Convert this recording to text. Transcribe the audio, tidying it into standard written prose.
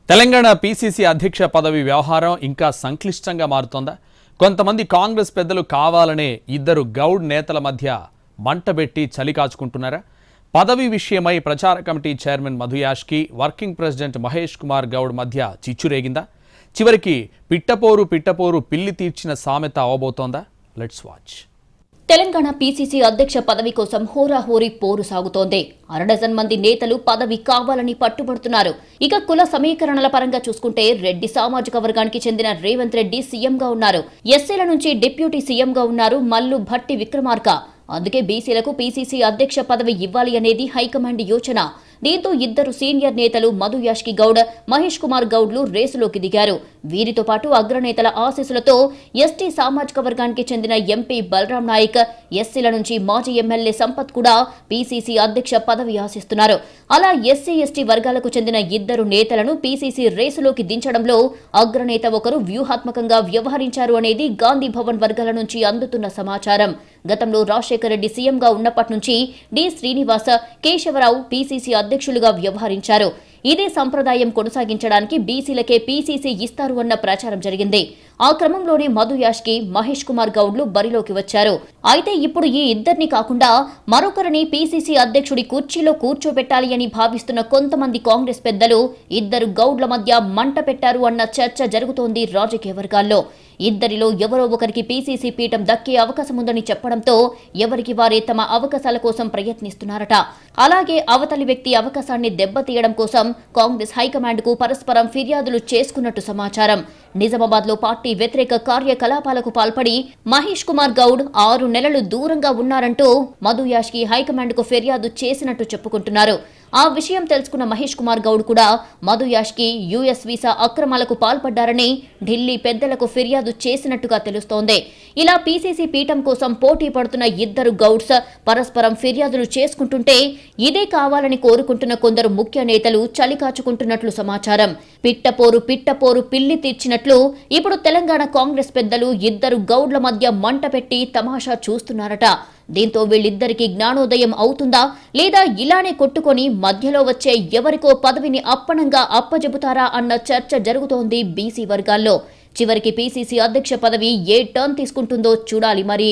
Telangana PCC అధ్యక్ష పదవి వ్యవహారం ఇంకా సంక్లిష్టంగా మారుతోందా? కొంతమంది కాంగ్రెస్ పెద్దలు కావాలనే ఇద్దరు గౌడ్ నేతల మధ్య మంటబెట్టి చలి కాచుకుంటున్నారా? పదవి విషయమై ప్రచార committee chairman Madhu Yashki working president Mahesh Kumar Goud మధ్య చిచ్చురేగిందా? చివరికి పిట్టపోరు పిల్లి తీర్చిన సామెత అవబోతోందా? Let's watch. తెలంగాణ పీసీసీ అధ్యక్ష పదవి కోసం హోరాహోరీ పోరు సాగుతోంది. అరడజన్ మంది నేతలు పదవి కావాలని పట్టుబడుతున్నారు. ఇక కుల సమీకరణల పరంగా చూసుకుంటే రెడ్డి సామాజిక వర్గానికి చెందిన రేవంత్ రెడ్డి సీఎంగా ఉన్నారు. ఎస్సీల నుంచి డిప్యూటీ సీఎంగా ఉన్నారు మల్లు భట్టి విక్రమార్క. అందుకే బీసీలకు పీసీసీ అధ్యక్ష పదవి ఇవ్వాలి అనేది హైకమాండ్ యోచన. దీంతో ఇద్దరు సీనియర్ నేతలు మధు యాష్కి గౌడ్, మహేష్ కుమార్ గౌడ్లు రేసులోకి దిగారు. వీరితో పాటు అగ్రనేతల ఆశీస్సులతో ఎస్టీ సామాజిక వర్గానికి చెందిన ఎంపీ బలరాం నాయక్, ఎస్సీల నుంచి మాజీ ఎమ్మెల్యే సంపత్ కూడా పీసీసీ అధ్యక్ష పదవి ఆశిస్తున్నారు. అలా ఎస్సీ ఎస్టీ వర్గాలకు చెందిన ఇద్దరు నేతలను పీసీసీ రేసులోకి దించడంలో అగ్రనేత ఒకరు వ్యూహాత్మకంగా వ్యవహరించారు అనేది గాంధీ భవన్ వర్గాల నుంచి అందుతున్న సమాచారం. గతంలో రాజశేఖర రెడ్డి సీఎంగా ఉన్నప్పటి నుంచి డి శ్రీనివాస, కేశవరావు పీసీసీ అధ్యక్షులుగా వ్యవహరించారు. ఇదే సంప్రదాయం కొనసాగించడానికి బీసీలకే పీసీసీ ఇస్తారు అన్న ప్రచారం జరిగింది. ఆ క్రమంలోనే మధు యాష్కి, మహేష్ కుమార్ గౌడ్లు బరిలోకి వచ్చారు. అయితే ఇప్పుడు ఈ ఇద్దరిని కాకుండా మరొకరిని పీసీసీ అధ్యక్షుడి కుర్చీలో కూర్చోబెట్టాలి అని భావిస్తున్న కొంతమంది కాంగ్రెస్ పెద్దలు ఇద్దరు గౌడ్ల మధ్య మంట పెట్టారు అన్న చర్చ జరుగుతోంది రాజకీయ వర్గాల్లో. ఇద్దరిలో ఎవరో ఒకరికి పీసీసీ పీఠం దక్కే అవకాశం ఉందని చెప్పడంతో ఎవరికి వారే తమ అవకాశాల కోసం ప్రయత్నిస్తున్నారట. అలాగే అవతలి వ్యక్తి అవకాశాన్ని దెబ్బతీయడం కోసం కాంగ్రెస్ హైకమాండ్ కు పరస్పరం ఫిర్యాదులు చేసుకున్నట్టు సమాచారం. నిజామాబాద్ లో పార్టీ వ్యతిరేక కార్యకలాపాలకు పాల్పడి మహేష్ కుమార్ గౌడ్ 6 నెలలు దూరంగా ఉన్నారంటూ మధు యాష్కి హైకమాండ్ కు ఫిర్యాదు చేసినట్టు చెప్పుకుంటున్నారు. ఆ విషయం తెలుసుకున్న మహేష్ కుమార్ గౌడ్ కూడా మధు యాష్కి యూఎస్ వీసా అక్రమాలకు పాల్పడ్డారని ఢిల్లీ పెద్దలకు ఫిర్యాదు చేసినట్టుగా తెలుస్తోంది. ఇలా పీసీసీ పీఠం కోసం పోటీ పడుతున్న ఇద్దరు గౌడ్స్ పరస్పరం ఫిర్యాదులు చేసుకుంటుంటే ఇదే కావాలని కోరుకుంటున్న కొందరు ముఖ్య నేతలు చలి కాచుకుంటున్నట్లు సమాచారం. పిట్టపోరు పిల్లి తీర్చినట్లు ఇప్పుడు తెలంగాణ కాంగ్రెస్ పెద్దలు ఇద్దరు గౌడ్ల మధ్య మంట పెట్టి తమాషా చూస్తున్నారట. దీంతో వీళ్ళిద్దరికీ జ్ఞానోదయం అవుతుందా, లేదా ఇలానే కొట్టుకొని మధ్యలో వచ్చే ఎవరికో పదవిని అప్పనంగా అప్పజెబుతారా అన్న చర్చ జరుగుతోంది బీసీ వర్గాల్లో. చివరికి పీసీసీ అధ్యక్ష పదవి ఏ టర్న్ తీసుకుంటుందో చూడాలి మరి.